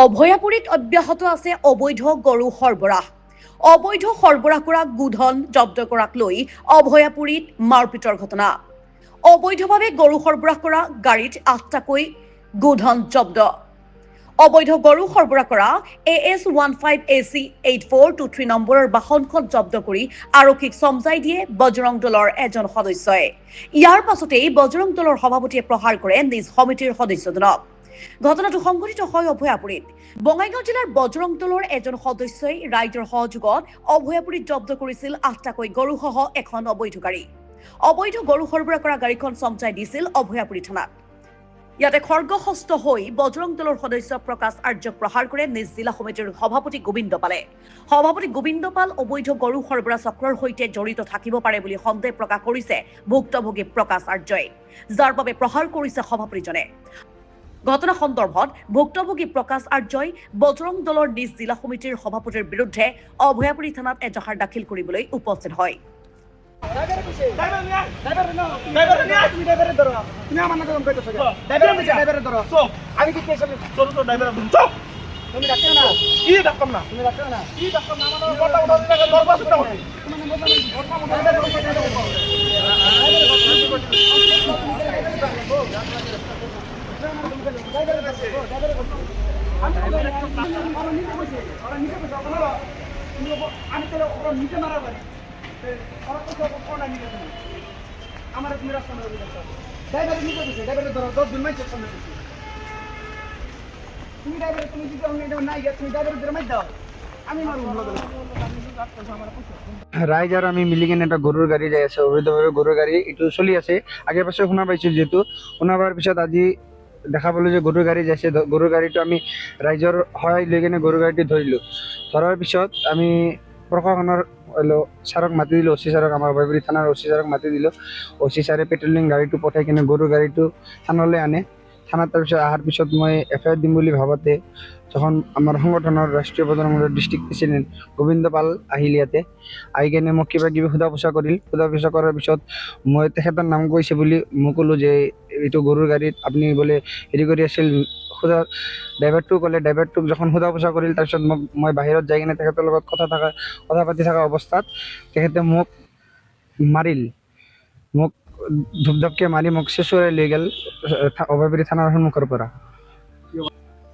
অভয়াপুৰীত অব্যাহত আছে অবৈধ গৰু সৰবৰাহ। অবৈধ সৰবৰাহ কৰা গোধন জব্দ কৰাক লৈ অভয়াপুৰীত মাৰপিটৰ ঘটনা। অবৈধভাৱে গৰু সৰবৰাহ কৰা গাড়ীত ৮টাকৈ গোধন জব্দ। অবৈধ গৰু সৰবৰাহ কৰা AS15AC 8423 নম্বৰৰ বাহনখন জব্দ কৰি আৰক্ষীক চমজাই দিয়ে বজৰং দলৰ এজন সদস্যই। ইয়াৰ পাছতেই বজৰং দলৰ সভাপতিয়ে প্ৰহাৰ কৰে নিজ সমিতিৰ সদস্যজনক। ঘটনাটো সংঘটিত হয় অভয়াপুৰীত। বঙাইগাঁও জিলাৰ বজৰং দলৰ এজন সদস্যই ৰাইজৰ সহযোগত অভয়াপুৰীত জব্দ কৰিছিল ৮টাকৈ গৰুসহ এখন অবৈধ গাড়ী। অবৈধ গৰু সৰবৰাহ কৰা গাড়ীখন চমজাই দিছিল অভয়াপুৰী থানাত। ইয়াতে খৰ্গহস্ত হৈ বজৰং দলৰ সদস্য প্ৰকাশ আৰ্যক প্ৰহাৰ কৰে নিজ জিলা সমিতিৰ সভাপতি গোবিন্দ পালে। সভাপতি গোবিন্দ পাল অবৈধ গৰু সৰবৰাহ চক্ৰৰ সৈতে জড়িত থাকিব পাৰে বুলি সন্দেহ প্ৰকাশ কৰিছে ভুক্তভোগী প্ৰকাশ আৰ্যই, যাৰ বাবে প্ৰহাৰ কৰিছে সভাপতিজনে। ঘটনা সন্দৰ্ভত ভুক্তভোগী প্ৰকাশ আৰ্যই বজৰং দলৰ নিজ জিলা সমিতিৰ সভাপতিৰ বিৰুদ্ধে অভয়াপুৰী থানাত এজাহাৰ দাখিল কৰিবলৈ উপস্থিত হয়। রাইজ আর আমি মিলি কিনে একটা গরুর গাড়ি যাই আছে, অবৈধভাবে গরুর গাড়ি একটু চলি আছে। আগে পাশে শুনা পাইছো, যেহেতু শুনা পাওয়ার পিছত আজি দেখা পালো যে গরুর গাড়ি যাইছে। গরুর গাড়িটো আমি ৰাইজৰ সহায় লৈ কিনে গৰুৰ গাড়িটো ধৰিলো। ধৰাৰ পিছত আমি প্ৰশাসনেৰ ছাৰক মাতি দিলোঁ, OC ছাৰক, আমাৰ অভয়াপুৰী থানাৰ OC ছাৰক মাতি দিলোঁ। OC ছাৰে পেট্ৰলিং গাড়ীটো পঠাই কিনে গৰুৰ গাড়ীটো থানালৈ আনে। থানাত তাৰপিছত অহাৰ পিছত মই FIR দিম বুলি ভাবতে যখন আমাৰ সংগঠনৰ ৰাষ্ট্ৰীয় বজৰং দলৰ ডিষ্ট্ৰিক্ট প্ৰেচিডেণ্ট গোবিন্দ পাল আহিল, ইয়াতে আহি কিনে মোক কিবা কিবি সোধা পোছা কৰিল। সোধা পোছা কৰাৰ পিছত মই তেখেতৰ নাম কৈছে বুলি মই ক'লোঁ যে এইটো গৰুৰ গাড়ীত আপুনি বোলে হেৰি কৰি আছিল। সোধা ড্ৰাইভাৰটোক ক'লে, ড্ৰাইভাৰটোক যখন সোধা পোছা কৰিল, তাৰপিছত মই বাহিৰত যাই কিনে তেখেতৰ লগত কথা পাতি থকা অৱস্থাত তেখেতে মোক মাৰিল। মোক ধূপধাপকৈ মাৰি মোক চেঁচুৰাই লৈ গ'ল অভয়াপুৰী থানাৰ সন্মুখৰ পৰা।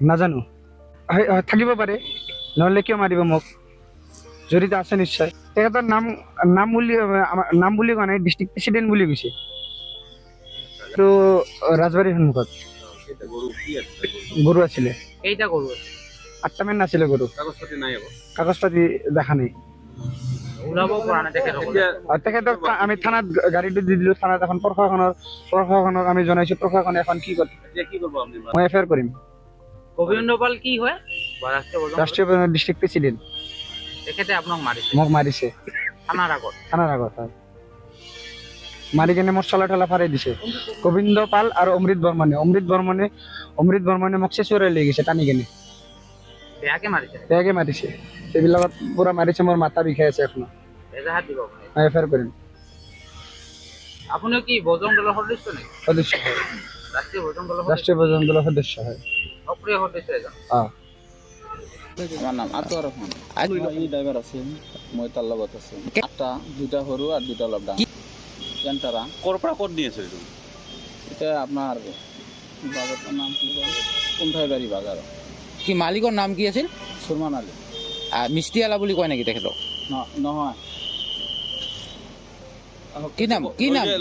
নাজানো, থাকিব পাৰে, নহ'লে কিয় মাৰিব মোক? জড়িত আছে নিশ্চয়। তেখেতৰ নাম বুলি কোৱা নাই, ডিষ্ট্ৰিক্ট প্ৰেচিডেণ্ট বুলি কৈছে। এইটো ৰাজবাৰীৰ সন্মুখত গৰু আছিলে। ৮টামান আছিলে গৰু। কাগজ পাতি দেখা নাই। তেখেতক আমি থানাত গাড়ীটো দি দিলোঁ। থানাত এখন প্ৰশাসনক আমি জনাইছোঁ। প্ৰশাসনে এখন কি কৰে, মই FIR কৰিম। গোবিন্দ পাল কি হয়? ৰাষ্ট্ৰীয় ডিষ্ট্ৰিক্ট প্ৰেচিডেণ্ট। তেখেতে আপোনাক মাৰিছে? মোক মাৰিছে থানাৰ আগত হয়। মাৰি কিনে মোৰ চলা ঠেলা ফাৰাই দিছে গোবিন্দ পাল আৰু অমৃত বৰ্মনে মোক চেঁচুৰাই লৈ গৈছে টানি কিনে। বেয়াকে মাৰিছে। সেইবিলাকত পুৰা মাৰিছে, মোৰ মাথা বিষাই আছে এখনো। মই FIR কৰিম। আপুনি কি বজৰং দলৰ সদস্য নেকি? সদস্য হয়, ৰাষ্ট্ৰীয় বজৰং দলৰ সদস্য হয়। সক্ৰিয় সদস্য এজন। আমার নাম আতর রহমান। এই ড্রাইভার আছে, মই তার লগত আছে। 8টা, 2টা সরু আর 2টা লকডাউন। এন্টারা ক'ৰ পৰা ক'ত নি আছে এইটো? এটা আপনাৰ বাজাৰটাৰ নাম কি বলে, কুণ্ঠাইবাড়ি বাজাৰ। কি মালিকৰ নাম কি আছিল? সুৰমান আলী। মিষ্টিৱালা বুলি কয় নেকি তেখেতক? নহয়, কি নাম?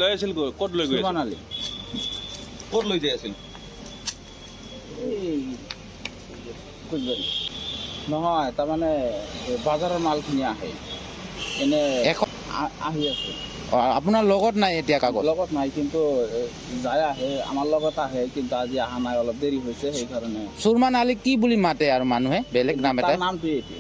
লৈ আছিল ক'ত লৈ গৈ সুরমান আছিল? আলী। ক'ত লৈ যাই আছিল? এই কুচবাড়ি নহয়, তাৰমানে বাজাৰৰ মালখিনি আহে এনে আহি আছে। আপোনাৰ লগত নাই এতিয়া কাগজ? লগত নাই, কিন্তু যায় আহে, আমাৰ লগত আহে, কিন্তু আজি অহা নাই, অলপ দেৰি হৈছে। সেইকাৰণে সুৰমান আলী কি বুলি মাতে আৰু মানুহে? বেলেগ নাম এটা? নামটো এইটো।